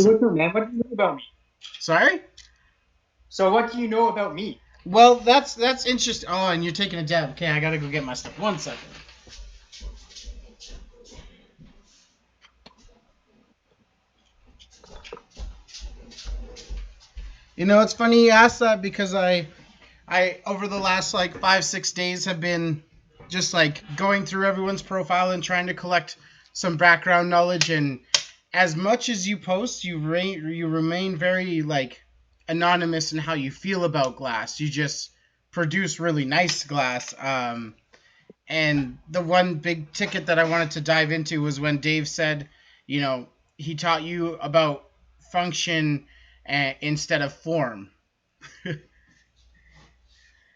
What's up, man? What do you know about me? Sorry? So what do you know about me? Well, that's interesting. Oh, and you're taking a dab. Okay, I gotta go get my stuff. 1 second. It's funny you asked that because I over the last like 5 6 days have been just like going through everyone's profile and trying to collect some background knowledge. And as much as you post, you remain very like anonymous in how you feel about glass. You just produce really nice glass. And the one big ticket that I wanted to dive into was when Dave said, you know, he taught you about function instead of form.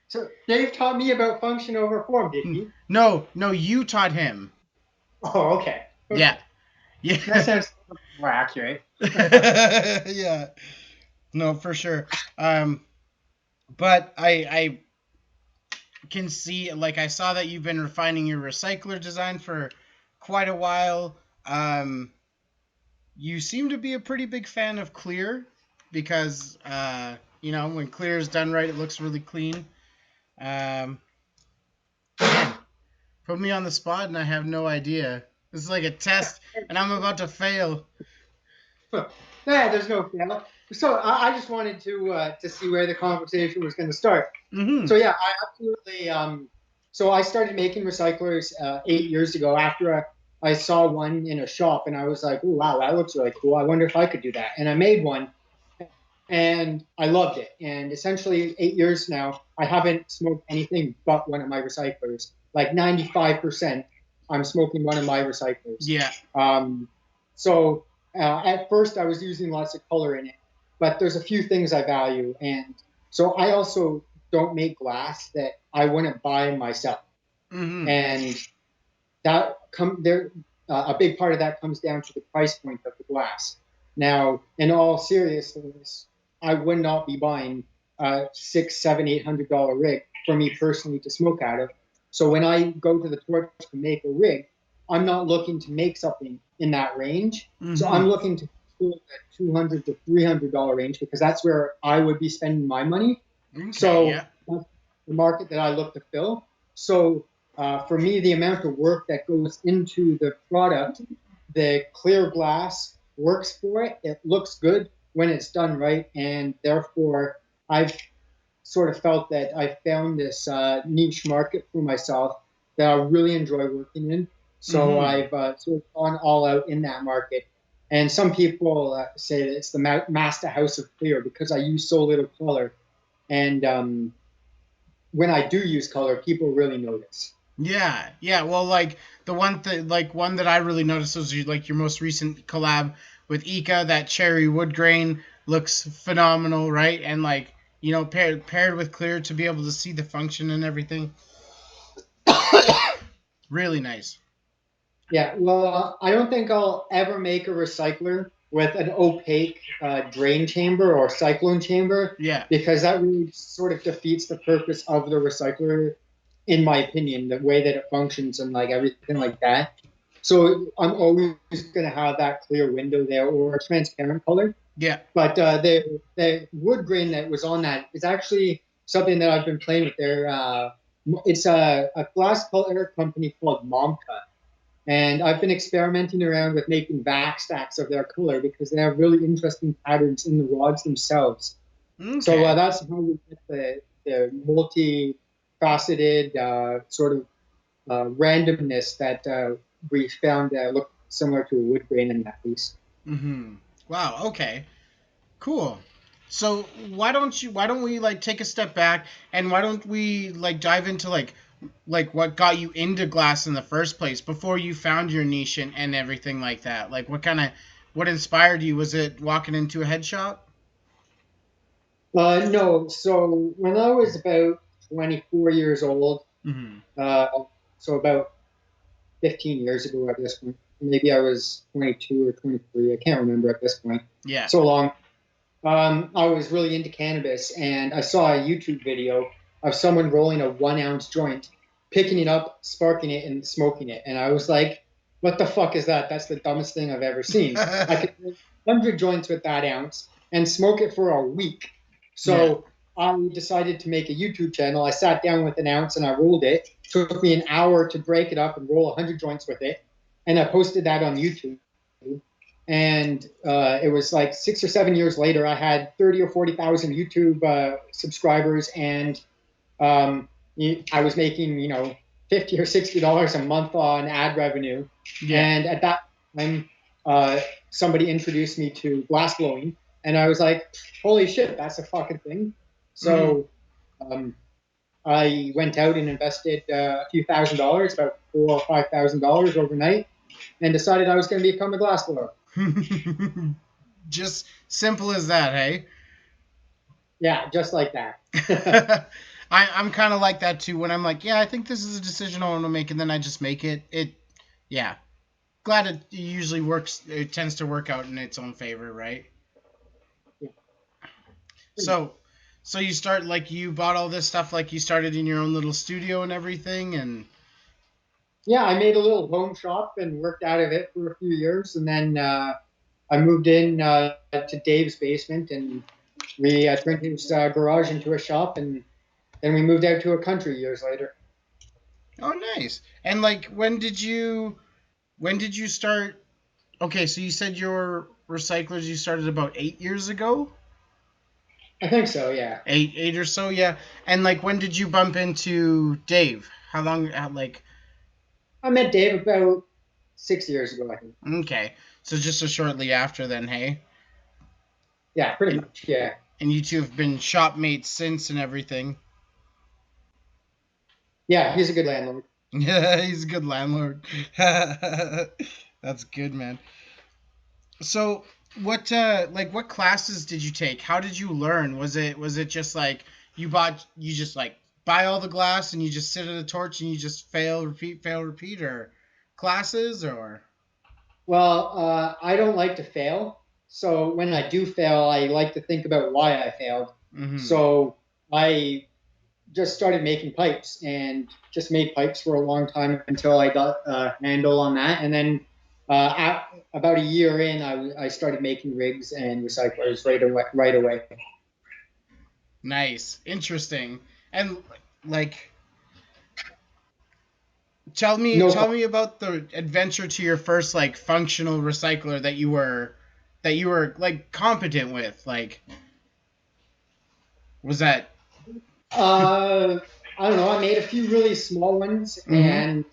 So Dave taught me about function over form, did he? No, no, you taught him. Oh, okay. Yeah, Okay. That yeah, sounds more accurate. yeah. No, for sure. Um, but I can see, like, I saw that you've been refining your recycler design for quite a while. Um, you seem to be a pretty big fan of clear because when clear is done right, it looks really clean. Um, man, put me on the spot and I have no idea. This is like a test and I'm about to fail. Yeah, there's no fail. So I just wanted to see where the conversation was going to start. Mm-hmm. So yeah, I absolutely. So I started making recyclers 8 years ago after I saw one in a shop, and I was like, "Oh wow, that looks really cool. I wonder if I could do that." And I made one, and I loved it. And essentially, 8 years now, I haven't smoked anything but one of my recyclers. Like 95%, I'm smoking one of my recyclers. Yeah. Um, so at first, I was using lots of color in it, but there's a few things I value, and so I also don't make glass that I wouldn't buy myself, Mm-hmm. and that come there. A big part of that comes down to the price point of the glass. Now, in all seriousness, I would not be buying a six, seven, $800 rig for me personally to smoke out of. So when I go to the torch to make a rig, I'm not looking to make something in that range. So Mm-hmm. I'm looking to the $200 to $300 range because that's where I would be spending my money. Okay. So Yeah. that's the market that I look to fill. So for me, the amount of work that goes into the product, the clear glass works for it. It looks good when it's done right, and therefore I've sort of felt that I found this niche market for myself that I really enjoy working in. So Mm-hmm. I've sort of gone all out in that market. And some people say that it's the Mastah House of Clear because I use so little color. And when I do use color, people really notice. Yeah, yeah. Well, like the one that I really noticed was like your most recent collab with Ika. That cherry wood grain looks phenomenal, right? And like paired with clear to be able to see the function and everything, really nice. Yeah, well, I don't think I'll ever make a recycler with an opaque drain chamber or cyclone chamber Yeah. because that really sort of defeats the purpose of the recycler, in my opinion, the way that it functions and like everything like that. So I'm always going to have that clear window there or a transparent color. Yeah. But the wood grain that was on that is actually something that I've been playing with there. It's a glass color company called Momka, and I've been experimenting around with making vac stacks of their color because they have really interesting patterns in the rods themselves. So Okay. that's how we get the multi-faceted sort of randomness that we found looked similar to a wood grain in that piece. Mm-hmm. Wow. Okay. Cool. So why don't we like take a step back and why don't we like dive into like what got you into glass in the first place before you found your niche and everything like that? Like what inspired you? Was it walking into a head shop? No, so when I was about 24 years old, Mm-hmm. uh, so about 15 years ago at this point, maybe I was 22 or 23, I can't remember at this point, Yeah. so long. I was really into cannabis, and I saw a YouTube video of someone rolling a 1 ounce joint, picking it up, sparking it, and smoking it. And I was like, what the fuck is that? That's the dumbest thing I've ever seen. I could make 100 joints with that ounce and smoke it for a week. Yeah. So I decided to make a YouTube channel. I sat down with an ounce and I rolled it. It took me an hour to break it up and roll 100 joints with it. And I posted that on YouTube. And it was like 6 or 7 years later, I had 30 or 40,000 YouTube subscribers, and um, I was making, $50 or $60 a month on ad revenue. Yeah. And at that time, somebody introduced me to glass blowing, and I was like, "Holy shit, that's a fucking thing!" Hmm. So um, I went out and invested a few $1,000s, about $4,000 or $5,000 overnight, and decided I was going to become a glass blower. Just simple as that, hey? Yeah, just like that. I'm kind of like that too. When I'm like, yeah, I think this is a decision I want to make, and then I just make it. Yeah. Glad it usually works. It tends to work out in its own favor, right? Yeah, pretty much. So, so you start like you bought all this stuff, like you started in your own little studio and everything, and Yeah, I made a little home shop and worked out of it for a few years, and then I moved in to Dave's basement, and we turned his garage into a shop, and then we moved out to a country years later. oh, nice. And like, when did you start? Okay, so you said your recyclers you started about 8 years ago. I think so. Yeah, Eight or so, yeah. And like, when did you bump into Dave? How long? Like, I met Dave about 6 years ago, I think. okay, so just so shortly after then, hey. Yeah, pretty And much. Yeah, and you two have been shopmates since and everything. yeah. He's a good landlord. Yeah, he's a good landlord. That's good, man. So, what classes did you take? How did you learn? Was it just like you just like buy all the glass and you just sit at a torch and you just fail, repeat, or classes or? Well, I don't like to fail. So when I do fail, I like to think about why I failed. Mm-hmm. So I just started making pipes and just made pipes for a long time until I got a handle on that. And then about a year in, I started making rigs and recyclers right away. Right away. Nice, interesting, and like tell me No, tell me about the adventure to your first like functional recycler that you were like competent with. Like, was that? uh, I don't know. I made a few really small ones, Mm-hmm. and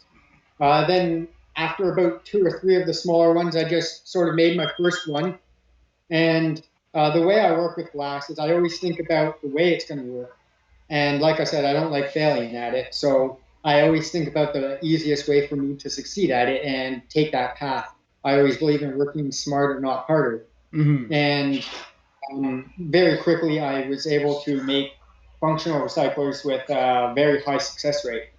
then after about two or three of the smaller ones, I just sort of made my first one. And the way I work with glass is I always think about the way it's going to work. And like I said, I don't like failing at it. So I always think about the easiest way for me to succeed at it and take that path. I always believe in working smarter, not harder. Mm-hmm. And very quickly, I was able to make functional recyclers with a very high success rate.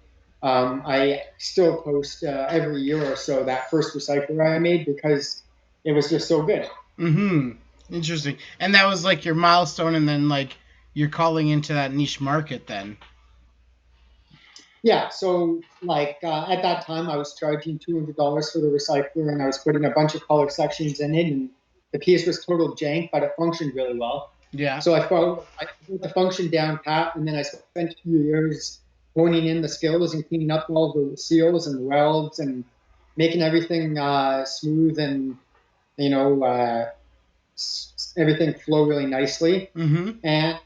I still post every year or so that first recycler I made because it was just so good. Mm-hmm. Interesting. And that was like your milestone, and then like you're calling into that niche market then. Yeah, so like at that time, I was charging $200 for the recycler, and I was putting a bunch of color sections in it, and the piece was total jank, but it functioned really well. Yeah. So I put the function down pat, and then I spent a few years honing in the skills and cleaning up all the seals and welds and making everything smooth and you know everything flow really nicely. Mm-hmm. And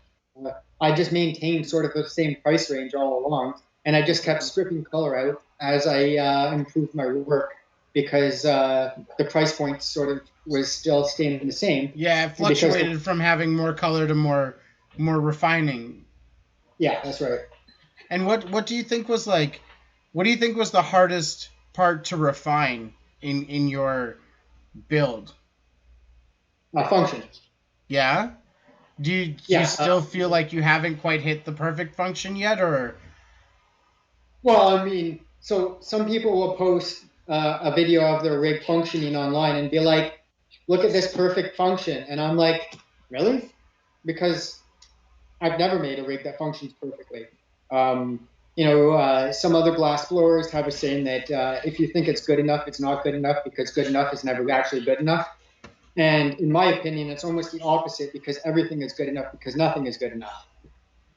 I just maintained sort of the same price range all along, and I just kept stripping color out as I improved my work because the price point sort of was still staying the same, Yeah, it and because fluctuated from having more color to more refining. yeah, that's right. And what do you think was like? What do you think was the hardest part to refine in your build? Function. Yeah. Do you Yeah. still feel like you haven't quite hit the perfect function yet, or? Well, I mean, so some people will post a video of their rig functioning online and be like, "Look at this perfect function," and I'm like, "Really?" Because I've never made a rig that functions perfectly. Um, some other glass blowers have a saying that if you think it's good enough, it's not good enough because good enough is never actually good enough. And in my opinion, it's almost the opposite because everything is good enough because nothing is good enough,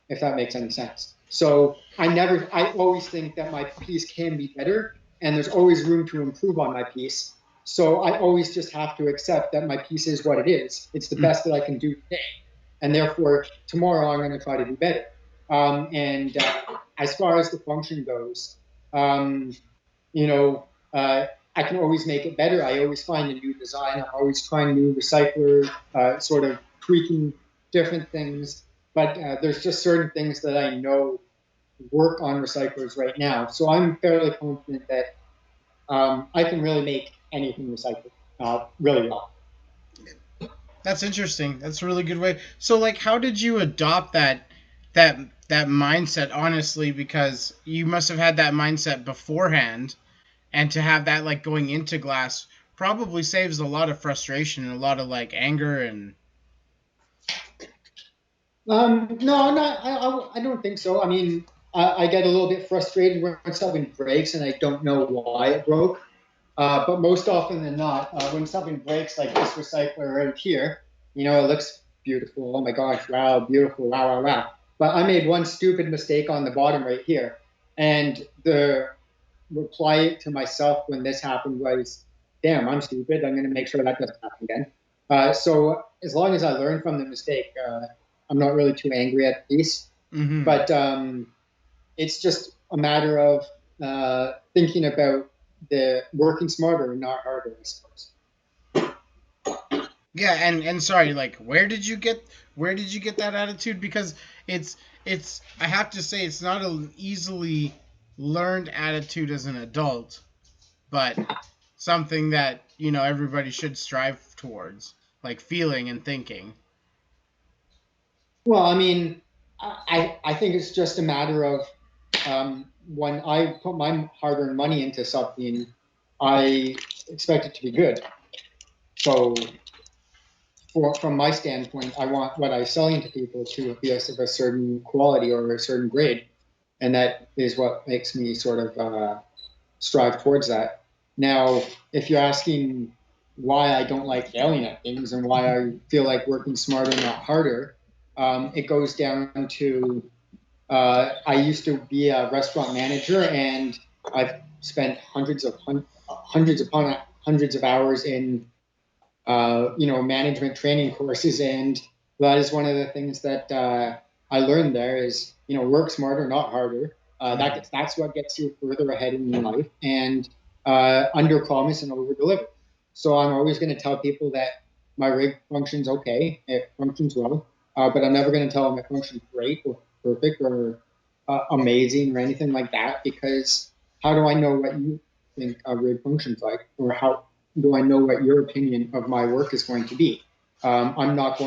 if that makes any sense. So I always think that my piece can be better and there's always room to improve on my piece. So I always just have to accept that my piece is what it is. It's the best that I can do today. And therefore, tomorrow I'm going to try to do better. And as far as the function goes, um, you know, I can always make it better. I always find a new design. I'm always trying new recycler, sort of tweaking different things. But there's just certain things that I know work on recyclers right now. So I'm fairly confident that I can really make anything recycled really well. That's interesting. That's a really good way. So like how did you adopt that that mindset honestly, because you must have had that mindset beforehand, and to have that like going into glass probably saves a lot of frustration and a lot of like anger and No, not. I don't think so. I mean, I get a little bit frustrated when something breaks and I don't know why it broke. But most often than not, when something breaks like this recycler right here, it looks beautiful. Oh my gosh, wow, beautiful, wow, wow, wow. But I made one stupid mistake on the bottom right here. And the reply to myself when this happened was, damn, I'm stupid. I'm going to make sure that doesn't happen again. So as long as I learn from the mistake, I'm not really too angry at the piece. mm-hmm. But it's just a matter of thinking about the working smarter and not harder, I suppose. Yeah, and sorry, like where did you get that attitude? Because it's I have to say it's not an easily learned attitude as an adult, but something that everybody should strive towards, like feeling and thinking. Well, I mean, I think it's just a matter of when I put my hard-earned money into something, I expect it to be good. So from my standpoint, I want what I'm selling to people to be of a certain quality or a certain grade, and that is what makes me sort of strive towards that. Now, if you're asking why I don't like yelling at things and why I feel like working smarter, not harder, it goes down to I used to be a restaurant manager, and I've spent hundreds upon hundreds of hours in management training courses, and that is one of the things that I learned there is work smarter, not harder. That's what gets you further ahead in your life, and under promise and over deliver. So I'm always going to tell people that my rig functions okay, it functions well, but I'm never going to tell them it functions great or perfect or amazing or anything like that, because how do I know what you think a rig functions like, or how do I know what your opinion of my work is going to be? I'm not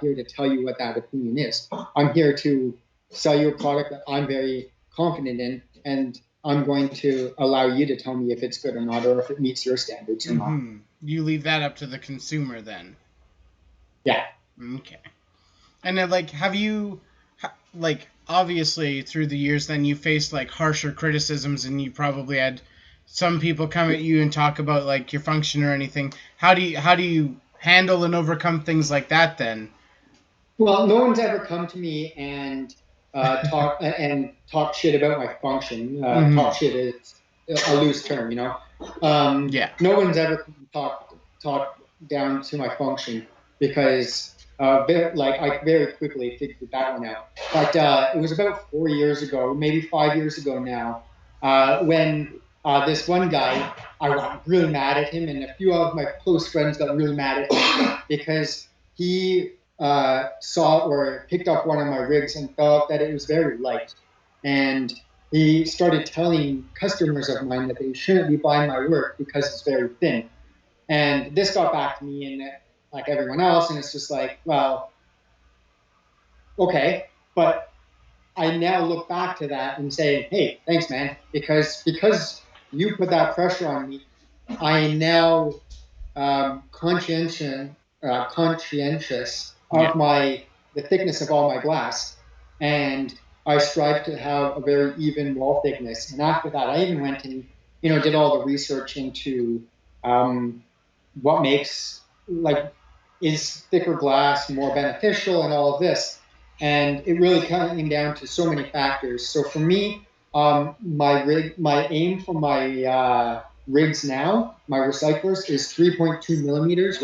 here to tell you what that opinion is. I'm here to sell you a product that I'm very confident in, and I'm going to allow you to tell me if it's good or not, or if it meets your standards or not. You leave that up to the consumer then. Yeah. Okay. And then like have you like obviously through the years then you faced like harsher criticisms, and you probably had some people come at you and talk about like your function or anything. How do you handle and overcome things like that then? Well, no one's ever come to me and talk shit about my function. Mm-hmm. Talk shit is a loose term, Yeah. No one's ever talked down to my function because I very quickly figured that one out. But it was about 4 years ago, maybe 5 years ago now, when this one guy, I got really mad at him, and a few of my close friends got really mad at him because he saw or picked up one of my rigs and felt that it was very light. And he started telling customers of mine that they shouldn't be buying my work because it's very thin. And this got back to me, and like everyone else, and it's just like, well, okay, but I now look back to that and say, hey, thanks, man, because you put that pressure on me, I now conscientious Yeah. of the thickness of all my glass, and I strive to have a very even wall thickness. And after that, I even went and did all the research into um, what makes like is thicker glass more beneficial and all of this. And it really came down to so many factors. So for me, my aim for my rigs now, my recyclers, is 3.2 millimeters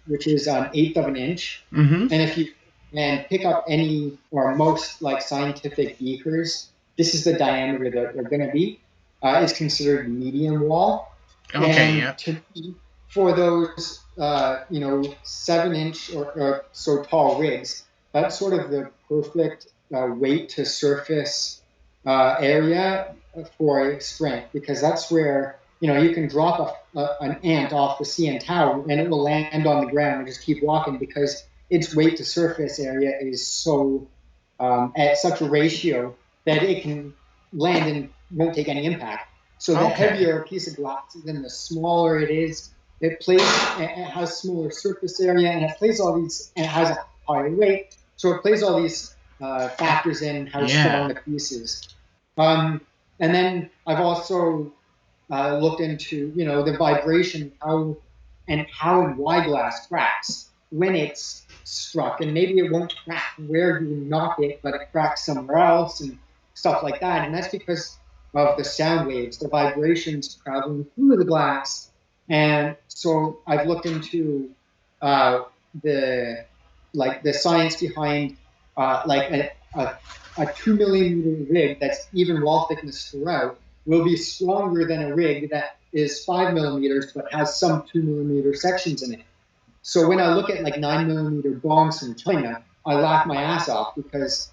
which is an eighth of an inch. Mm-hmm. And if you and pick up any or most like scientific beakers, this is the diameter that they're going to be. Is considered medium wall. Okay. And Yeah. for those 7 inch or so tall rigs, that's sort of the perfect weight to surface area for strength, because that's where you can drop an ant off the CN Tower and it will land on the ground and just keep walking, because its weight to surface area is so at such a ratio that it can land and won't take any impact. So the Okay. heavier a piece of glass is, and the smaller it is, it has smaller surface area, and it plays all these, and it has a higher weight. So it plays all these factors in how strong Yeah. the piece is. And then I've also looked into, the vibration, how and why glass cracks when it's struck, and maybe it won't crack where you knock it, but it cracks somewhere else and stuff like that. And that's because of the sound waves, the vibrations traveling through the glass. And so I've looked into uh, the the science behind like a 2 millimeter rig that's even wall thickness throughout will be stronger than a rig that is 5 millimeters but has some 2 millimeter sections in it. So when I look at like 9 millimeter bongs from China, I laugh my ass off, because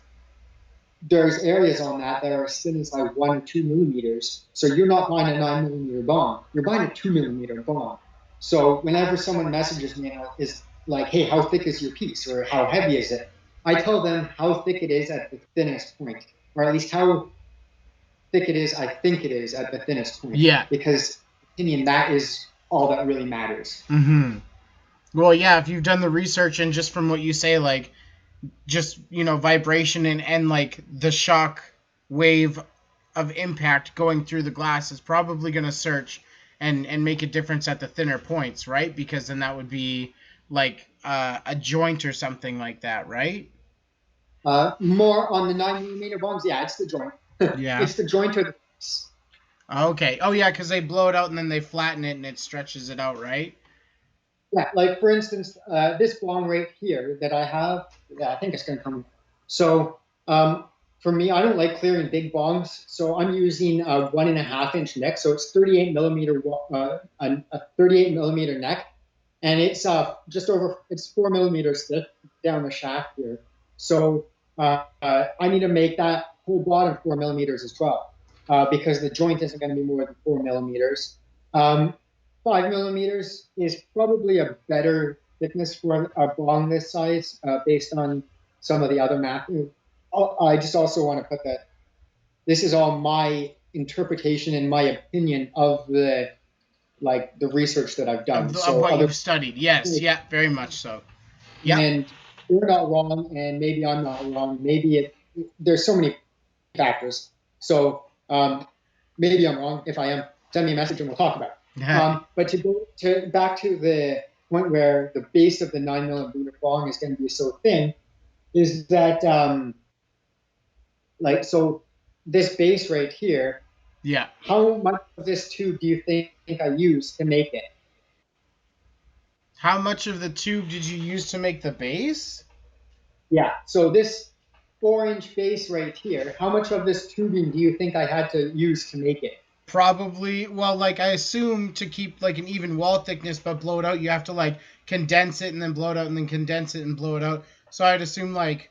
there's areas on that that are as thin as like 1 or 2 millimeters. So you're not buying a 9 millimeter bong, you're buying a 2 millimeter bong. So whenever someone messages me and is like, hey, how thick is your piece, or how heavy is it? I tell them how thick it is at the thinnest point, or at least how thick it is I think it is at the thinnest point, Yeah. because opinion, that is all that really matters. Mm-hmm. Well, yeah. If you've done the research and just from what you say, like just vibration and like the shock wave of impact going through the glass is probably going to search and make a difference at the thinner points, right? Because then that would be like a joint or something like that, right? More on the 9 millimeter bombs, yeah, it's the joint. Yeah. It's the joint of the piece. Okay. Oh yeah, because they blow it out and then they flatten it and it stretches it out, right? Yeah, like for instance, this bong right here that I have, yeah, I think it's going to come. So for me, I don't like clearing big bongs, so I'm using a 1.5 inch neck. So it's 38 millimeter, a 38 millimeter neck, and it's it's 4 millimeters thick down the shaft here. So I need to make that whole bottom 4 millimeters as well, because the joint isn't going to be more than 4 millimeters. Um, 5 millimeters is probably a better thickness for a bong this size, based on some of the other math. I just also want to put that this is all my interpretation and my opinion of the research that I've done. Of So what other you've studied. Yes. Yeah. Very much so. Yep. and they're not wrong, and maybe I'm not wrong. There's so many factors. So maybe I'm wrong. If I am, send me a message and we'll talk about it. But to go to back to the point where the base of the 9 millimeter bong is going to be so thin, is that so this base right here, Yeah. how much of this tube do you think I used to make it? How much of the tube did you use to make the base? Yeah. So this 4 inch base right here, how much of this tubing do you think I had to use to make it? Probably, well, like I assume to keep like an even wall thickness but blow it out, you have to like condense it and then blow it out and then condense it and blow it out. So I'd assume like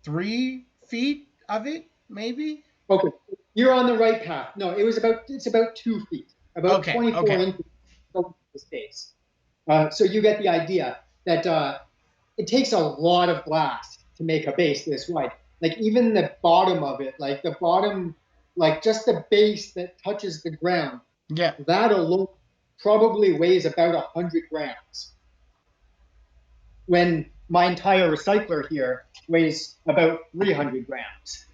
3 feet of it, maybe. Okay, you're on the right path. No, it's about 2 feet, about Okay, 24 okay. inches of the space. So you get the idea that it takes a lot of glass to make a base this wide. Like even the bottom of it, like the bottom, like just the base that touches the ground, Yeah. that alone probably weighs about 100 grams. When my entire recycler here weighs about 300 grams.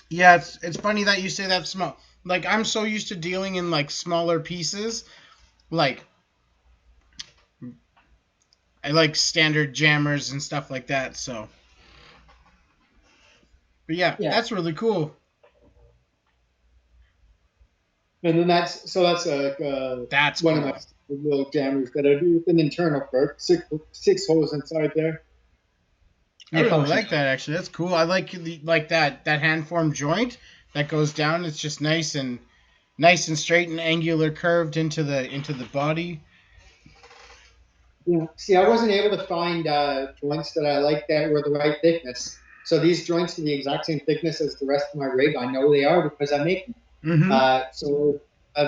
Yeah, it's funny that you say that small. Like I'm so used to dealing in like smaller pieces. Like I like standard jammers and stuff like that. So, but yeah, Yeah. that's really cool. And then that's That's one of my cool. little jammers that I do with an internal perk, six holes inside there. I It really functions. like that actually. That's cool. I like that hand formed joint that goes down. It's just nice and straight and angular curved into the body. Yeah. See, I wasn't able to find joints that I liked that were the right thickness. So these joints are the exact same thickness as the rest of my rig. I know they are because I make them. Mm-hmm. So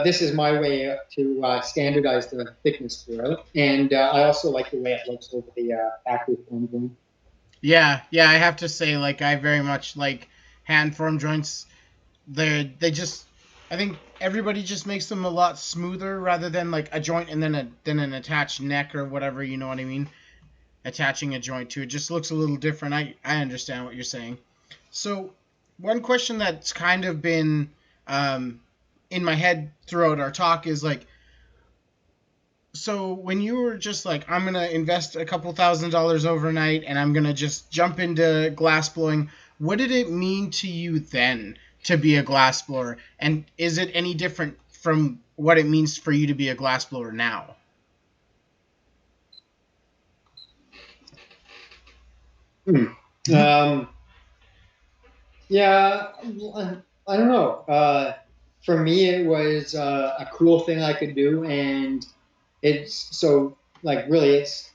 this is my way to standardize the thickness for it, and I also like the way it looks over the factory form joint. Yeah. I have to say, like, I very much like hand formed joints. They just, I think everybody just makes them a lot smoother rather than like a joint and then an attached neck or whatever. You know what I mean? Attaching a joint to it just looks a little different. I understand what you're saying. So one question that's kind of been um, in my head throughout our talk is like, so when you were just like, I'm gonna invest a couple $1,000s overnight and I'm gonna just jump into glass blowing, what did it mean to you then to be a glass blower? And is it any different from what it means for you to be a glass blower now? Hmm. Um, yeah, I don't know. For me, it was a cool thing I could do, and it's so like really, it's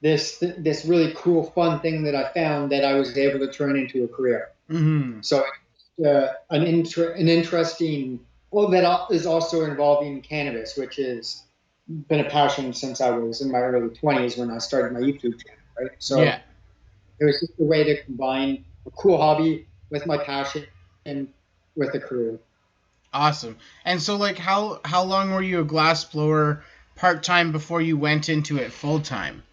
this really cool, fun thing that I found that I was able to turn into a career. Mm-hmm. So an interesting, well, that is also involving cannabis, which has been a passion since I was in my early 20s when I started my YouTube channel, right? Yeah. So it was just a way to combine a cool hobby with my passion and with a career. Awesome. And so like how long were you a glass blower part time before you went into it full time?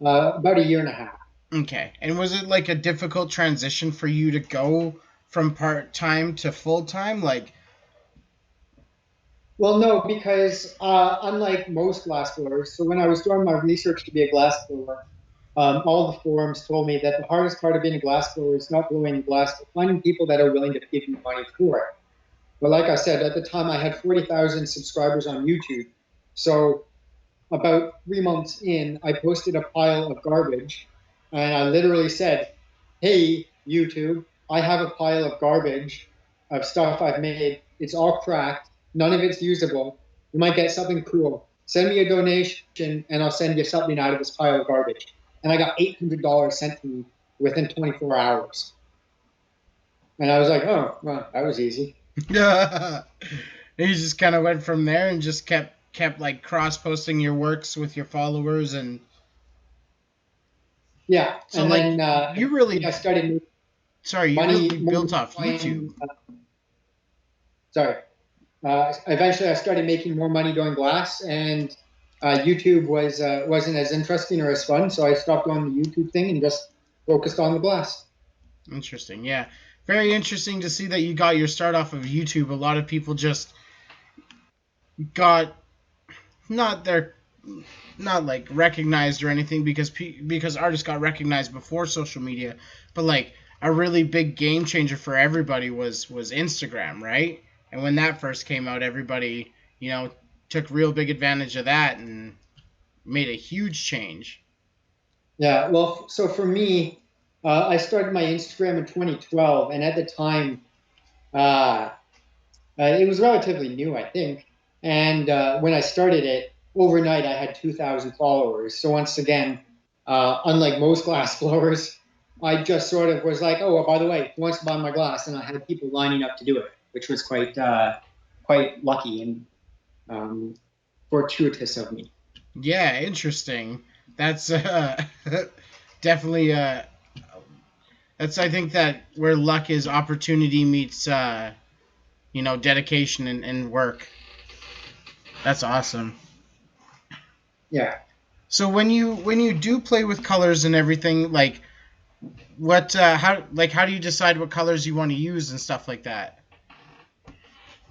About a year and a half. Okay. And was it like a difficult transition for you to go from part time to full time? Like, Well, no, because unlike most glassblowers, so when I was doing my research to be a glassblower, all the forums told me that the hardest part of being a glassblower is not blowing the glass, but finding people that are willing to give you money for it. But like I said, at the time I had 40,000 subscribers on YouTube. So about 3 months in, I posted a pile of garbage, and I literally said, "Hey, YouTube, I have a pile of garbage of stuff I've made. It's all cracked. None of it's usable. You might get something cool. Send me a donation, and I'll send you something out of this pile of garbage." And I got $800 sent to me within 24 hours. And I was like, "Oh, well, that was easy." you just kind of went from there and just kept like cross posting your works with your followers and Yeah, so and like then you I really started making you money, really more built money off YouTube. doing. Sorry. Eventually, I started making more money doing glass, and YouTube wasn't as interesting or as fun, so I stopped doing the YouTube thing and just focused on the glass. Interesting. Yeah. Very interesting to see that you got your start off of YouTube. A lot of people just got not their not like recognized or anything because artists got recognized before social media, but like a really big game changer for everybody was Instagram, right? And when that first came out, everybody took real big advantage of that and made a huge change. Yeah, well, so for me, I started my Instagram in 2012, and at the time, uh, it was relatively new, I think. And when I started it, overnight I had 2,000 followers. So once again, unlike most glass blowers, I just sort of was like, oh, by the way, who wants to buy my glass? And I had people lining up to do it, which was quite lucky and um, fortuitous of me. Yeah, interesting. That's definitely that's I think that where luck is opportunity meets dedication and work. That's awesome. Yeah. So when you do play with colors and everything, like what how do you decide what colors you want to use and stuff like that?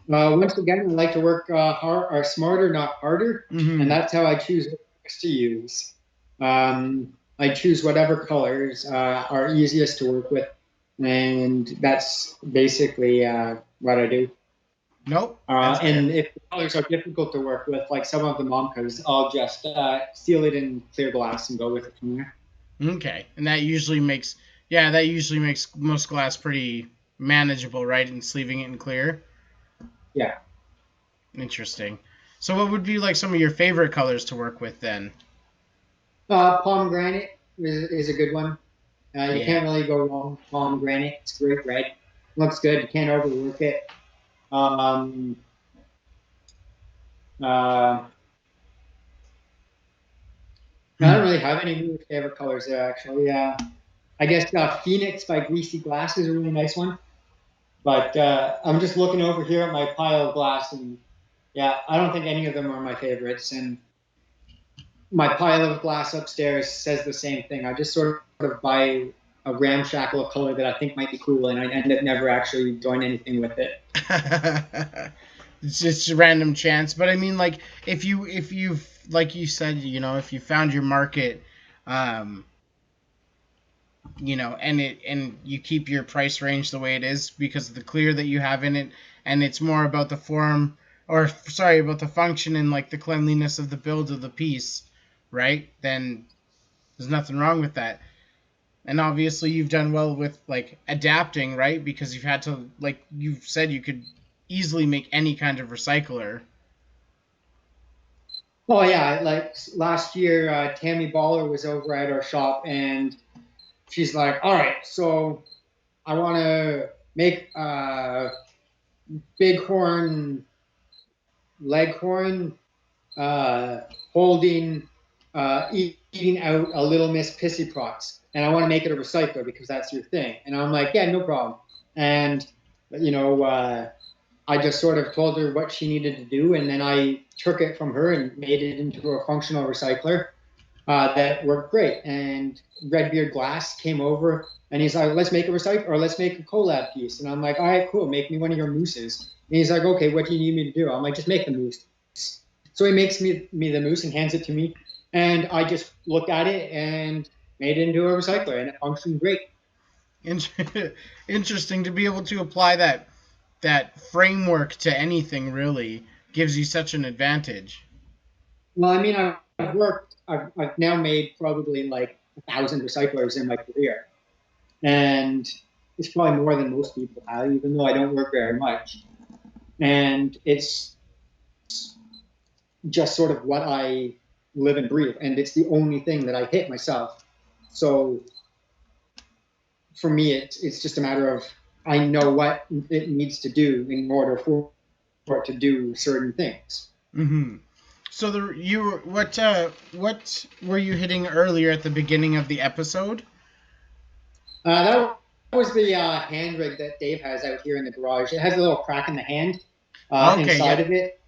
Once again, I like to work hard or smarter, not harder, and Mm-hmm. that's how I choose what colors to use. I choose whatever colors are easiest to work with, and that's basically what I do. Nope, that's fair. And if the colors are difficult to work with, like some of the mom colors, I'll just seal it in clear glass and go with it from there. Okay, and that usually makes most glass pretty manageable, right? And sleeving it in clear. Yeah. Interesting. So what would be like some of your favorite colors to work with then? Pomegranate is a good one. You Yeah. can't really go wrong with pomegranate. It's great red. Looks good. You can't overwork it. Um, uh, I don't Hmm. really have any really favorite colors there, actually. Yeah, I guess Phoenix by Greasy Glass is a really nice one. But I'm just looking over here at my pile of glass, and yeah, I don't think any of them are my favorites. And my pile of glass upstairs says the same thing. I just sort of buy a ramshackle of color that I think might be cool, and I end up never actually doing anything with it. It's just a random chance, but I mean, like if you've like you said, if you found your market, um, and you keep your price range the way it is because of the clear that you have in it, and it's more about the form, or sorry, about the function and like the cleanliness of the build of the piece, right? Then there's nothing wrong with that. And obviously you've done well with like adapting, right? Because you've had to, like you've said, you could easily make any kind of recycler. Oh yeah, like last year, Tammy Baller was over at our shop, and she's like, "All right, so I want to make bighorn leghorn uh, holding eating out a Little Miss Pissy Prots, and I want to make it a recycler because that's your thing." And I'm like, "Yeah, no problem." And you know, I just sort of told her what she needed to do, and then I took it from her and made it into a functional recycler that worked great. And Redbeard Glass came over and he's like, "Let's make a recycle or let's make a collab piece." And I'm like, "All right, cool. Make me one of your mooses." And he's like, "Okay, what do you need me to do?" I'm like, "Just make the moose." So he makes me the moose and hands it to me, and I just looked at it and made it into a recycler, and it functioned great. Interesting to be able to apply that framework to anything really gives you such an advantage. Well, I mean, I've now made probably like 1,000 recyclers in my career, and it's probably more than most people have, even though I don't work very much. And it's just sort of what I live and breathe, and it's the only thing that I hit myself. So for me, it's just a matter of I know what it needs to do in order for it to do certain things. Hmm. So what were you hitting earlier at the beginning of the episode? That was the hand rig that Dave has out here in the garage. It has a little crack in the hand Okay, inside yep. of it.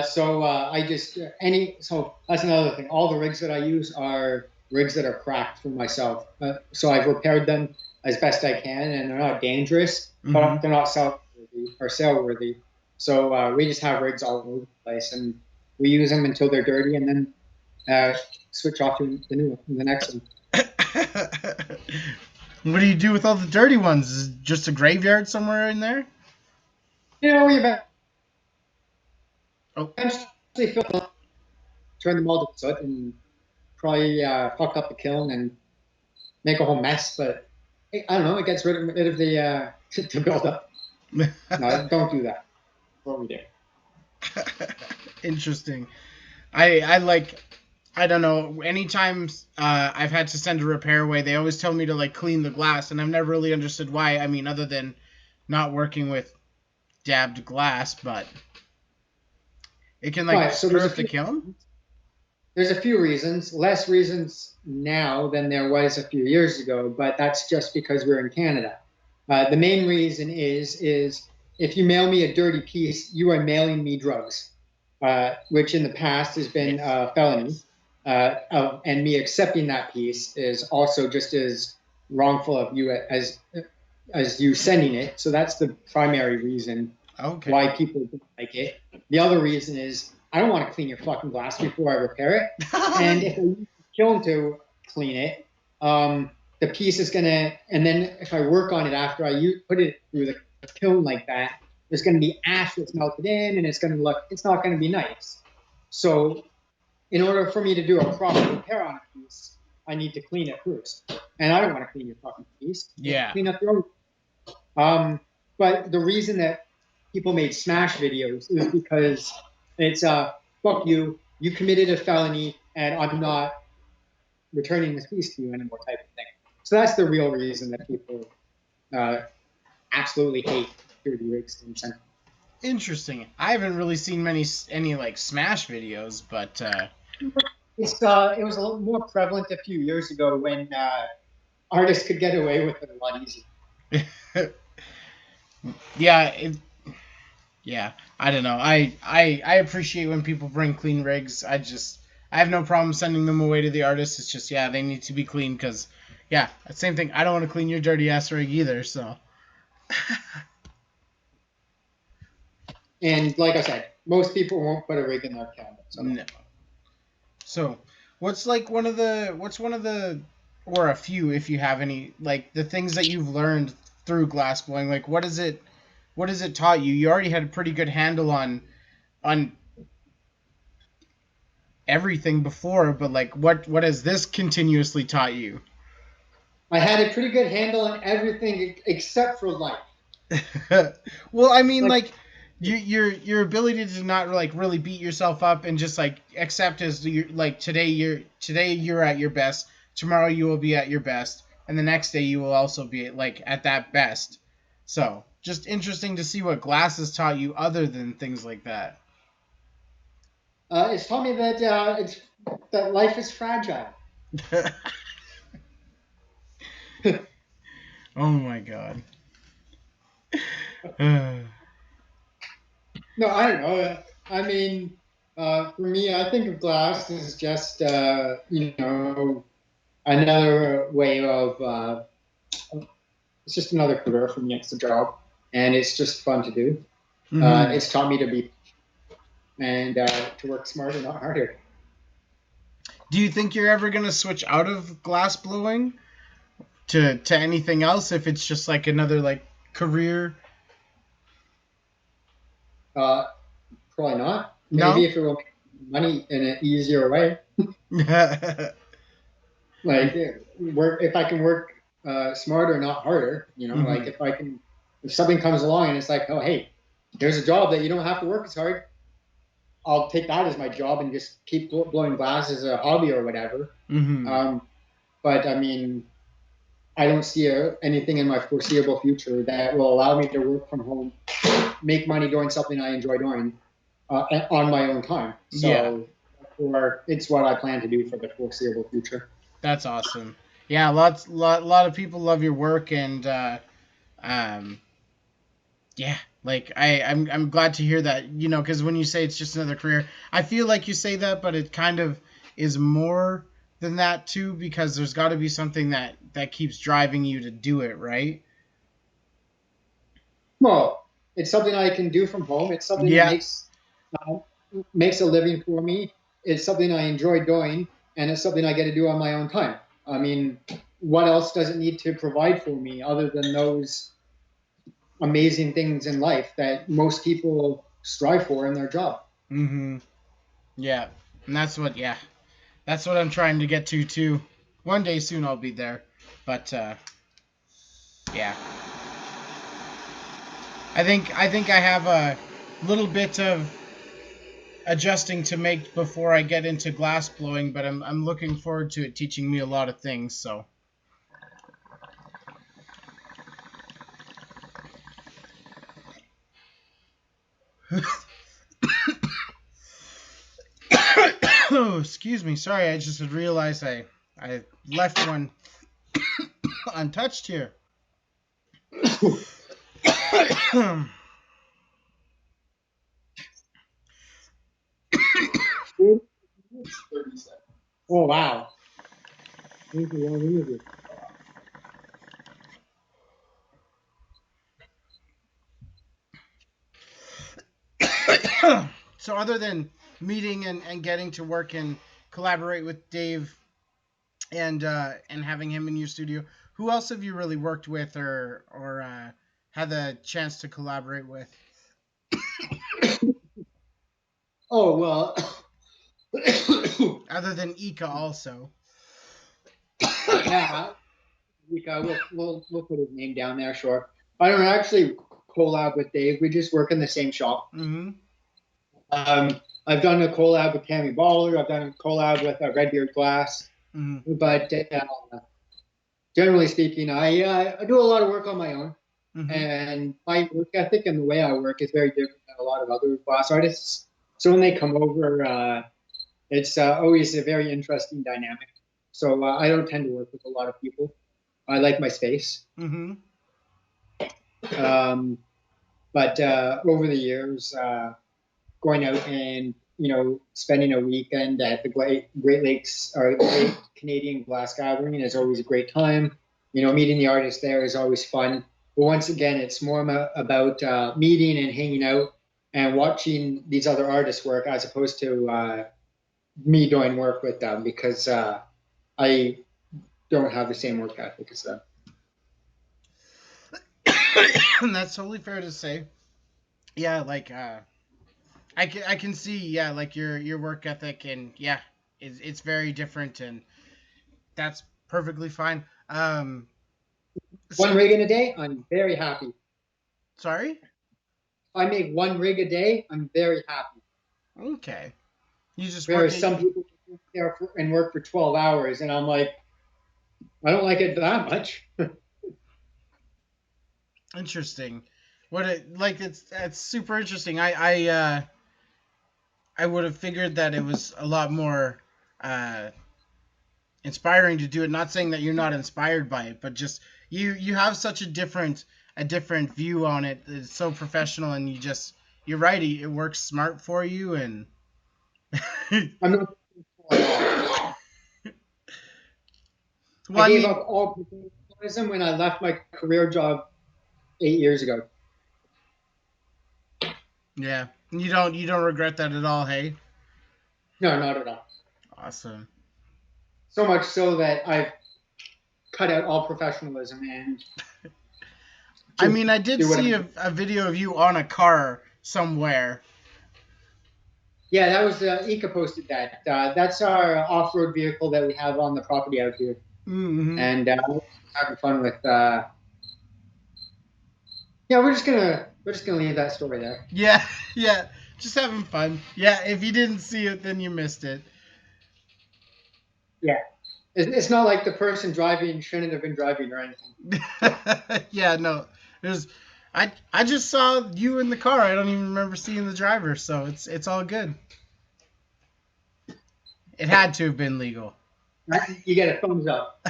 So I just any so that's another thing. All the rigs that I use are rigs that are cracked for myself. So I've repaired them as best I can, and they're not dangerous, but Hmm. they're not sell worthy or sale worthy. So we just have rigs all over the place, and we use them until they're dirty, and then uh, switch off to the next one. What do you do with all the dirty ones? Is it just a graveyard somewhere in there? We Oh, eventually fill them, turn them all to soot, and probably fuck up the kiln and make a whole mess. But I don't know. It gets rid of the to build up. No, don't do that. What we do. interesting. I like, I don't know. Anytime I've had to send a repair away, they always tell me to like clean the glass, and I've never really understood why. I mean, other than not working with dabbed glass, but it can like Right. So screw up the kiln. there's a few reasons. Less reasons now than there was a few years ago, but that's just because we're in Canada. The main reason is if you mail me a dirty piece, you are mailing me drugs, which in the past has been Yes. a felony. Yes. and me accepting that piece is also just as wrongful of you as you sending it. So that's the primary reason Okay. why people don't like it. The other reason is I don't want to clean your fucking glass before I repair it. And if I use the kiln to clean it, the piece is gonna, and then if I work on it after put it through the kiln like that, there's gonna be ash that's melted in, and it's not gonna be nice. So in order for me to do a proper repair on a piece, I need to clean it first. And I don't want to clean your fucking piece. Yeah. Clean up your own. But the reason that people made smash videos is because it's fuck you, you committed a felony, and I'm not returning this piece to you anymore type of thing. So that's the real reason that people uh, absolutely hate dirty rigs. Interesting. I haven't really seen any like Smash videos, but It was a little more prevalent a few years ago when artists could get away with it a lot easier. yeah, yeah. I don't know. I appreciate when people bring clean rigs. I have no problem sending them away to the artist. It's just yeah, they need to be clean because yeah, same thing. I don't want to clean your dirty ass rig either. So And like I said, most people won't put a rig in their cabinet. So. no. So what's one of the or a few if you have any like the things that you've learned through glass blowing? Like what has it taught you? You already had a pretty good handle on everything before, but like what has this continuously taught you? I had a pretty good handle on everything except for life. Well, I mean, Like, like your ability to not like really beat yourself up and just like accept as you like today you're at your best, tomorrow you will be at your best, and the next day you will also be like at that best. So just interesting to see what glass has taught you other than things like that. it's taught me that that life is fragile. Oh my god. No, I don't know. I mean, for me, I think of glass as just another way of it's just another career for me. It's a job, and it's just fun to do. hmm It's taught me to be and to work smarter, not harder. Do you think you're ever gonna switch out of glass blowing to anything else if it's just like another like career? Uh, Probably not. Maybe No. if it will make money in an easier way, like work if I can work smarter, not harder. Like hmm if something comes along and it's like, oh hey, there's a job that you don't have to work as hard. I'll take that as my job and just keep blowing glass as a hobby or whatever. hmm Um, but I mean, I don't see anything in my foreseeable future that will allow me to work from home, make money doing something I enjoy doing on my own time. Yeah, So, or it's what I plan to do for the foreseeable future. that's awesome. Yeah, lot of people love your work, and um, yeah, like I'm glad to hear that. You know, because when you say it's just another career, I feel like you say that, but it kind of is more than that too, because there's got to be something that keeps driving you to do it, right? Well, it's something I can do from home. It's something that Yeah. uh, makes a living for me. It's something I enjoy doing, and it's something I get to do on my own time. I mean, what else does it need to provide for me other than those amazing things in life that most people strive for in their job? hmm Yeah, and that's what I'm trying to get to too. One day soon I'll be there, but yeah, I think I have a little bit of adjusting to make before I get into glass blowing, but I'm looking forward to it teaching me a lot of things. So, oh, excuse me, sorry, I just realized I left one untouched here. It's 30 seconds. Oh wow. Thank you, long interview. So other than meeting and getting to work and collaborate with Dave and having him in your studio, who else have you really worked with or had the chance to collaborate with? Oh well. Other than Ika also. Yeah, we'll put his name down there, sure. I don't actually collab with Dave. We just work in the same shop. Mm-hmm. I've done a collab with Cammy Baller. I've done a collab with Redbeard Glass. Mm-hmm. But generally speaking, I do a lot of work on my own, Mm-hmm. and my work ethic and the way I work is very different than a lot of other glass artists. So when they come over, it's always a very interesting dynamic. So I don't tend to work with a lot of people. I like my space. Mm-hmm. Um, but over the years, going out and spending a weekend at the Great Lakes or the Great Canadian Glass Gathering is always a great time. Meeting the artists there is always fun. But once again, it's more about meeting and hanging out and watching these other artists work as opposed to me doing work with them because I don't have the same work ethic as them. That's totally fair to say. Yeah, like I can see, yeah, like your work ethic, and yeah, it's very different, and that's perfectly fine. One So rig in a day, I'm very happy. If sorry. I make one rig a day, I'm very happy. Okay, you just work Whereas it. some people work there and work for 12 hours, and I'm like, I don't like it that much. Interesting. What it like? It's super interesting. I would have figured that it was a lot more uh, inspiring to do it. Not saying that you're not inspired by it, but just you have such a different view on it. It's so professional, and you're right. It works smart for you, and I'm not. I well, I gave up mean, all professionalism when I left my career job 8 years ago. yeah, you don't regret that at all, hey? No, not at all. Awesome. So much so that I've cut out all professionalism and I just mean, I did do what see I. a video of you on a car somewhere. Yeah, that was Ika posted that. That's our off-road vehicle that we have on the property out here, Mm-hmm. and having fun with. Yeah, we're just gonna leave that story there. Yeah, yeah, just having fun. Yeah, if you didn't see it, then you missed it. Yeah, it's not like the person driving shouldn't have been driving or anything. Yeah, no, there's. I just saw you in the car. I don't even remember seeing the driver, so it's all good. It had to have been legal. You get a thumbs up.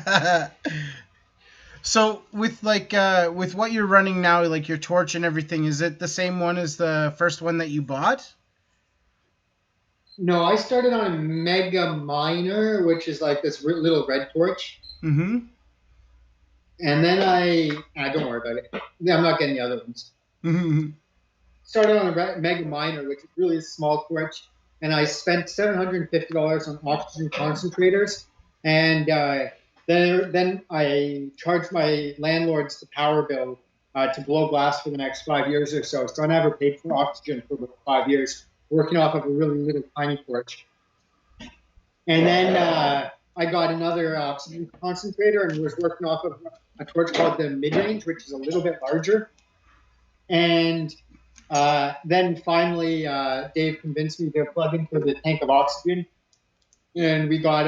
So with what you're running now, like your torch and everything, is it the same one as the first one that you bought? No, I started on a Mega Miner, which is like this little red torch, Mm-hmm. and then I don't worry about it. Yeah, I'm not getting the other ones. Mm-hmm. Started on a Mega Miner, which is really a small torch, and I spent $750 on oxygen concentrators, and then I charged my landlords the power bill to blow glass for the next 5 years or so. So I never paid for oxygen for about 5 years, working off of a really little tiny torch. And then I got another oxygen concentrator and was working off of a torch called the mid range, which is a little bit larger. And then finally, Dave convinced me to plug into the tank of oxygen, and we got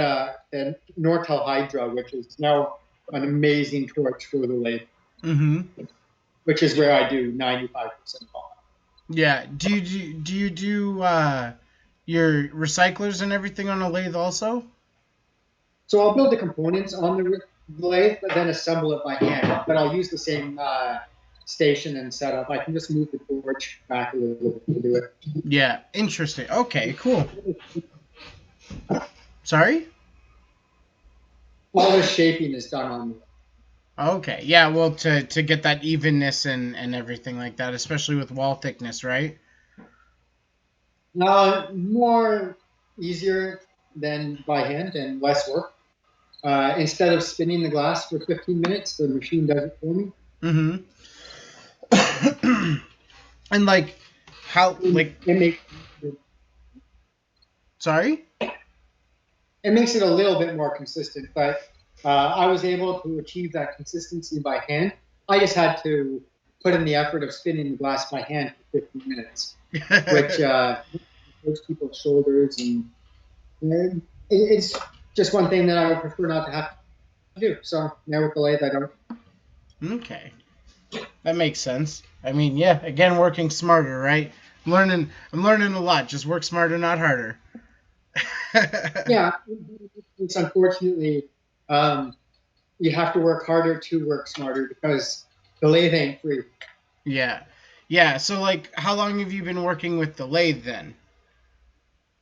the Nortel Hydra, which is now an amazing torch for the lathe, Mm-hmm. which is where I do 95% of all. Yeah. Do you do your recyclers and everything on a lathe also? So I'll build the components on the lathe, but then assemble it by hand. But I'll use the same station and setup. I can just move the torch back a little bit to do it. Yeah. Interesting. Okay. Cool. Sorry. All the shaping is done on me. Okay, yeah, well, to get that evenness and everything like that, especially with wall thickness, right? More easier than by hand and less work. Instead of spinning the glass for 15 minutes, the machine does it for me. Mm-hmm. And like, how, like, It makes sorry? it makes it a little bit more consistent, but I was able to achieve that consistency by hand. I just had to put in the effort of spinning the glass by hand for 15 minutes, which hurts people's shoulders, and it's just one thing that I would prefer not to have to do. So now with the lathe, I don't. Okay, that makes sense. I mean, yeah, again, working smarter, right? I'm learning a lot. Just work smarter, not harder. Yeah, it's unfortunately um, you have to work harder to work smarter because the lathe ain't free. Yeah. Yeah, so like how long have you been working with the lathe then?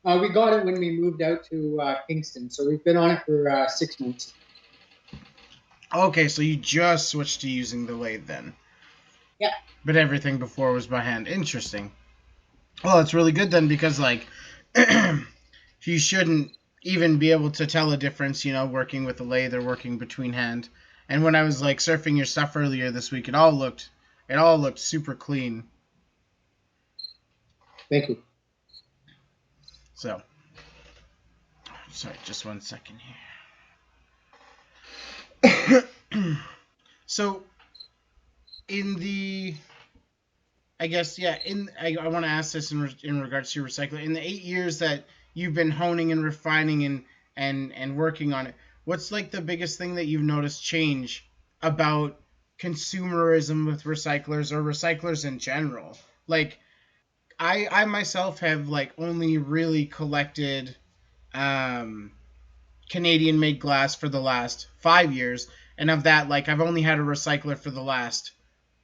We got it when we moved out to Kingston, so we've been on it for 6 months. Okay, so you just switched to using the lathe then. Yeah, But everything before was by hand. Interesting. Well, it's really good then because like you shouldn't even be able to tell a difference, working with a lathe or working between hand. And when I was like surfing your stuff earlier this week, it all looked super clean. thank you. So, sorry, just 1 second here. So, in the I guess yeah. I want to ask this in regards to recycling. In the 8 years that you've been honing and refining and working on it, what's like the biggest thing that you've noticed change about consumerism with recyclers or recyclers in general? Like I myself have like only really collected um, Canadian made glass for the last 5 years, and of that, like I've only had a recycler for the last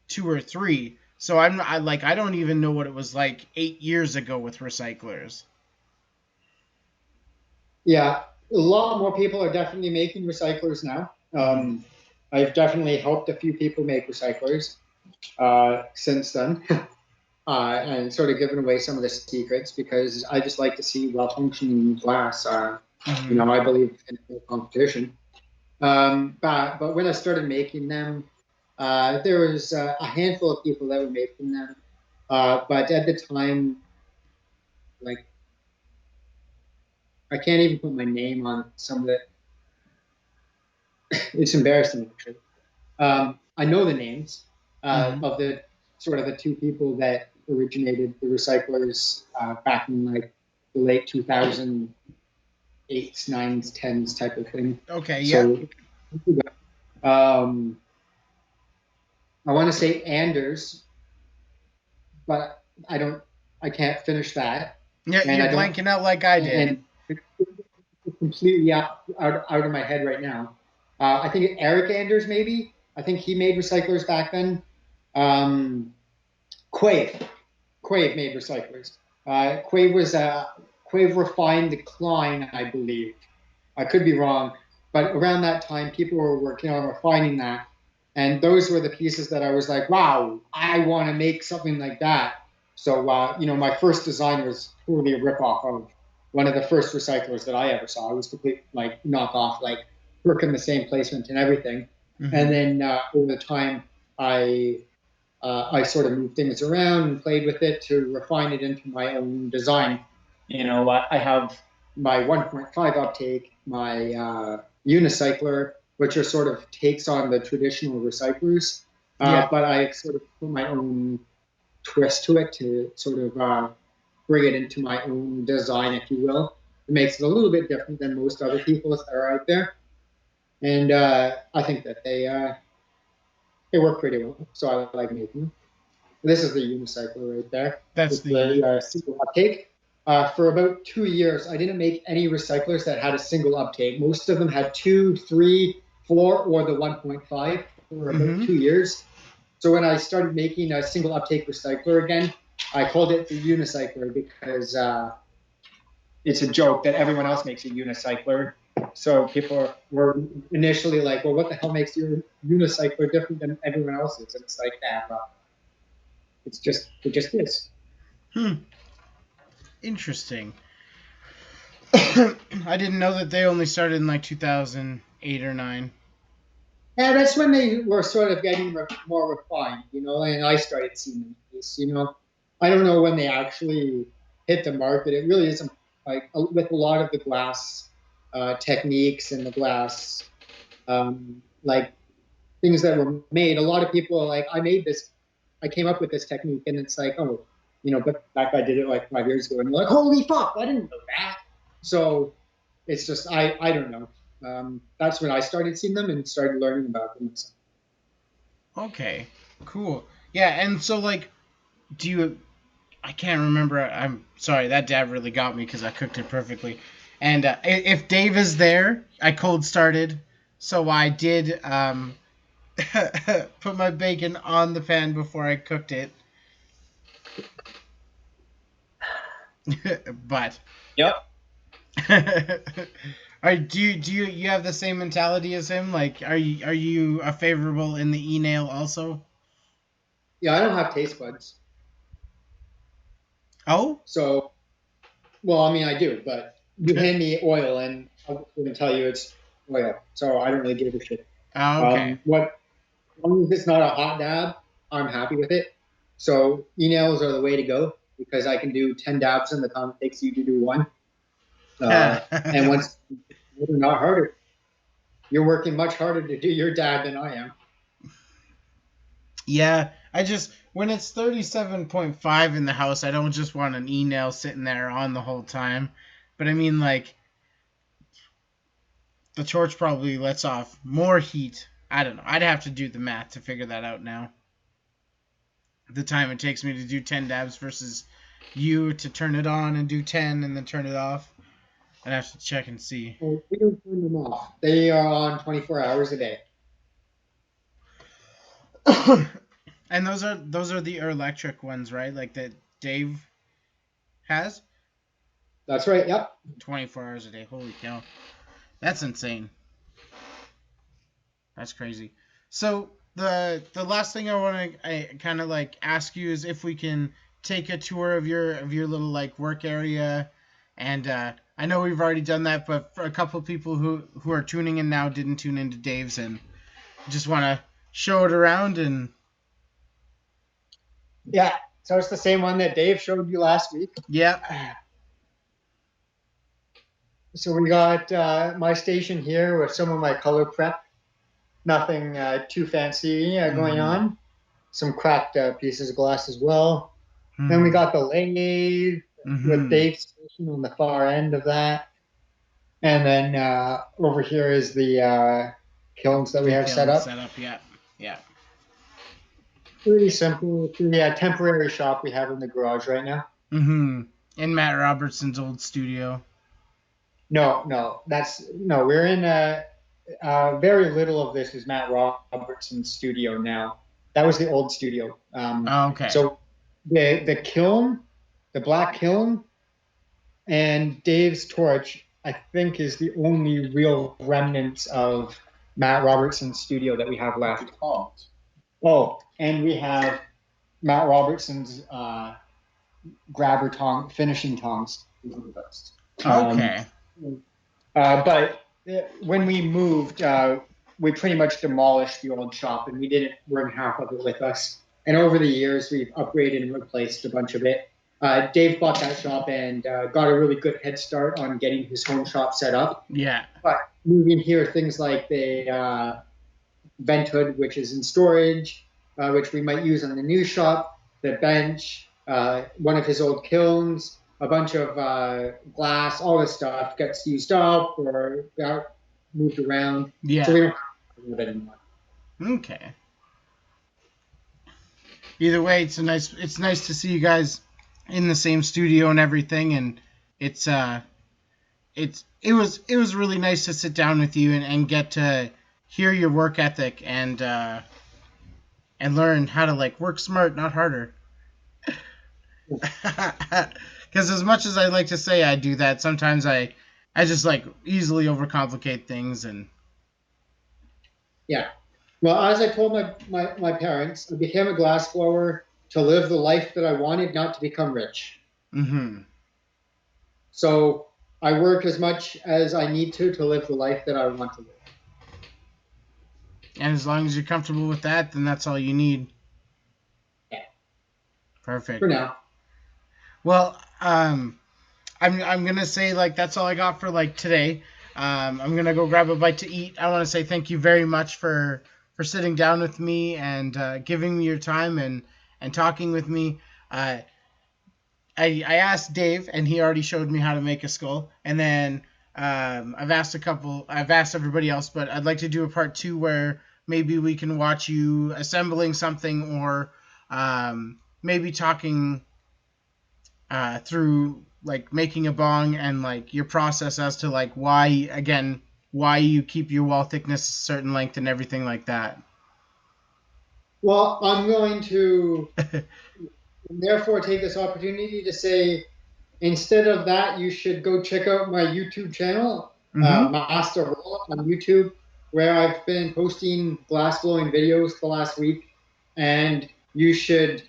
2 or 3. So I don't even know what it was like 8 years ago with recyclers. Yeah, a lot more people are definitely making recyclers now. Mm-hmm. I've definitely helped a few people make recyclers since then, and sort of given away some of the secrets because I just like to see well-functioning glass. Mm-hmm. I believe in competition. But when I started making them, there was a handful of people that were making them. But at the time, like I can't even put my name on some of it. It's embarrassing actually. I know the names Mm-hmm. of the sort of the two people that originated the recyclers back in like the late 2008s, 9s, 10s type of thing. Okay. Yeah. So um, I want to say Anders, but I don't, I can't finish that, Yeah. and You're I don't, blanking out like I did. and it's completely out of my head right now. I think Eric Anders maybe. I think he made recyclers back then. Um, Quave, Quave made recyclers. Quave refined the Klein, I believe. I could be wrong, but around that time, people were working on refining that, and those were the pieces that I was like, "Wow, I want to make something like that." So, my first design was totally a ripoff of one of the first recyclers that I ever saw. It was complete like knockoff, like working the same placement and everything. And Mm-hmm. then over the time, I I sort of moved things around and played with it to refine it into my own design. I have my 1.5 uptake, my unicycler, which are sort of takes on the traditional recyclers, Yeah. but I sort of put my own twist to it to sort of bring it into my own design, if you will. It makes it a little bit different than most other people's that are out there, and I think that they work pretty well. So I like making them. This is the unicycle right there That's with the. the single uptake. For about 2 years, I didn't make any recyclers that had a single uptake. Most of them had two, three, four, or the 1.5 for about Mm-hmm. 2 years. So when I started making a single uptake recycler again, I called it the unicycler because it's a joke that everyone else makes a unicycler. So people were initially like, well, what the hell makes your unicycler different than everyone else's? And it's like, it just is. Hmm. Interesting. I didn't know that they only started in like 2008 or 9. Yeah, that's when they were sort of getting more refined, and I started seeing them. I don't know when they actually hit the market. It really isn't like with a lot of the glass techniques and the glass like things that were made. A lot of people are like, I came up with this technique, and it's like, oh, but that guy did it like 5 years ago, and you're like, holy fuck, I didn't know that. So it's just I don't know. That's when I started seeing them and started learning about them. So, Okay, cool. Yeah, and so like, do you? I can't remember. I'm sorry. That dab really got me because I cooked it perfectly. And if Dave is there, I cold started, so I did put my bacon on the pan before I cooked it. But yep. do you have the same mentality as him? Like, are you a favorable in the e-nail also? Yeah, I don't have taste buds. Oh, So, well, I mean, I do, but you hand me oil and I'm going to tell you it's oil. So I don't really give a shit. oh, okay. What, as long as it's not a hot dab, I'm happy with it. So emails are the way to go because I can do 10 dabs in the time it takes you to do one. And once you're not harder, you're working much harder to do your dab than I am. Yeah, I just when it's 37.5 in the house, I don't just want an e-nail sitting there on the whole time. But I mean, like, the torch probably lets off more heat. I don't know. I'd have to do the math to figure that out now. The time it takes me to do 10 dabs versus you to turn it on and do 10 and then turn it off. I'd have to check and see. Well, we don't turn them off. They are on 24 hours a day. And those are the electric ones, right? Like that Dave has That's right. Yep. 24 hours a day. Holy cow. That's insane. That's crazy. So the last thing I want to kind of like ask you is if we can take a tour of your little like work area, and I know we've already done that, but for a couple of people who are tuning in now didn't tune into Dave's and just want to show it around and Yeah. So it's the same one that Dave showed you last week. yeah. So we got my station here with some of my color prep. Nothing too fancy going on. Some cracked pieces of glass as well. Then we got the lathe with Dave's station on the far end of that. And then over here is the kilns that we have set up. Yeah. Yeah. Pretty simple. Yeah, temporary shop we have in the garage right now. In Matt Robertson's old studio. No, we're in very little of this is Matt Robertson's studio now. That was the old studio. Okay. So the kiln, the black kiln, and Dave's torch, I think, is the only real remnants of Matt Robertson's studio that we have left. Oh, and we have Matt Robertson's grabber finishing tongs. Okay. But when we moved, we pretty much demolished the old shop and we didn't bring half of it with us. And over the years, we've upgraded and replaced a bunch of it. Dave bought that shop and got a really good head start on getting his home shop set up. Yeah. But moving here, things like the vent hood, which is in storage, which we might use on the new shop, the bench, one of his old kilns, a bunch of glass, all this stuff gets used up or got moved around. Yeah. So we don't have it anymore. Okay. Either way, it's nice to see you guys in the same studio and everything, and it was really nice to sit down with you and get to hear your work ethic and learn how to like work smart, not harder. Because as much as I like to say I do that, sometimes I I just like easily overcomplicate things and. Yeah. Well, as I told my parents, I became a glassblower to live the life that I wanted, not to become rich. Mm-hmm. So I work as much as I need to live the life that I want to live. And as long as you're comfortable with that, then that's all you need. Yeah. For Perfect. now. Well, I'm gonna say like that's all I got for like today. I'm gonna go grab a bite to eat. I want to say thank you very much for sitting down with me and giving me your time and talking with me. Uh, I asked Dave, and he already showed me how to make a skull. And then I've asked everybody else, but I'd like to do a part 2 where maybe we can watch you assembling something or maybe talking through like making a bong and like your process as to like why you keep your wall thickness a certain length and everything like that. Well, I'm going to therefore take this opportunity to say, instead of that, you should go check out my YouTube channel, Mm-hmm. Mastah Glass on YouTube, where I've been posting glass blowing videos the last week, and you should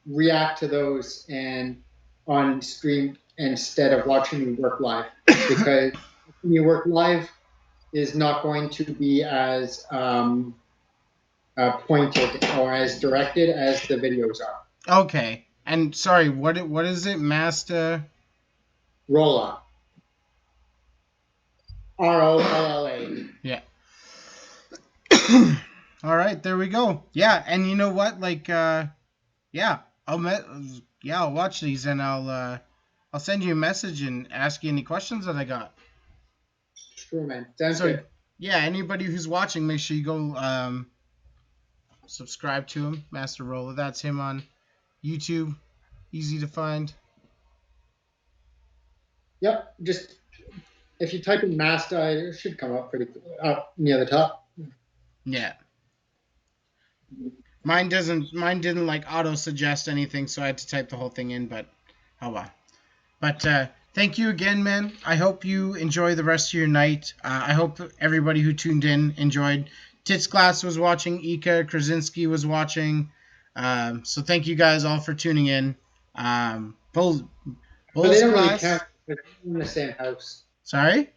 react to those and on stream instead of watching me work live, because watching me work live is not going to be as pointed or as directed as the videos are. Okay. And sorry, what is it, Mastah? Rolla, Rolla. Yeah. All right, there we go. Yeah, and you know what? Like, yeah, I'll watch these and I'll send you a message and ask you any questions that I got. Sure, man. Sounds So good. yeah, anybody who's watching, make sure you go subscribe to him, Master Roller. That's him on YouTube. Easy to find. Yep. Just if you type in Mastah, it should come up pretty up near the top. Yeah. Mine didn't like auto suggest anything, so I had to type the whole thing in, but oh well. But thank you again, man. I hope you enjoy the rest of your night. I hope everybody who tuned in enjoyed. Tits Glass was watching. Ika Krasinski was watching. So thank you guys all for tuning in. Bulls But they Bulls don't really count Glass. because they're in the same house. Sorry.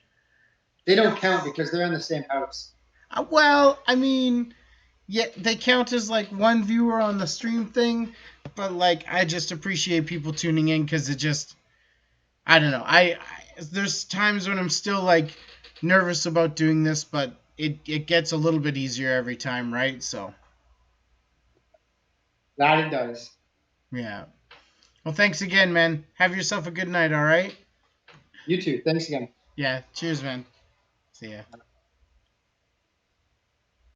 They don't count because they're in the same house. Well, I mean, yeah, they count as like one viewer on the stream thing, but like I just appreciate people tuning in because it just I don't know. There's times when I'm still like nervous about doing this, but it gets a little bit easier every time, right? So That it does. yeah. Well, thanks again, man. Have yourself a good night. All right. You too. Thanks again. Yeah. Cheers, man. See ya.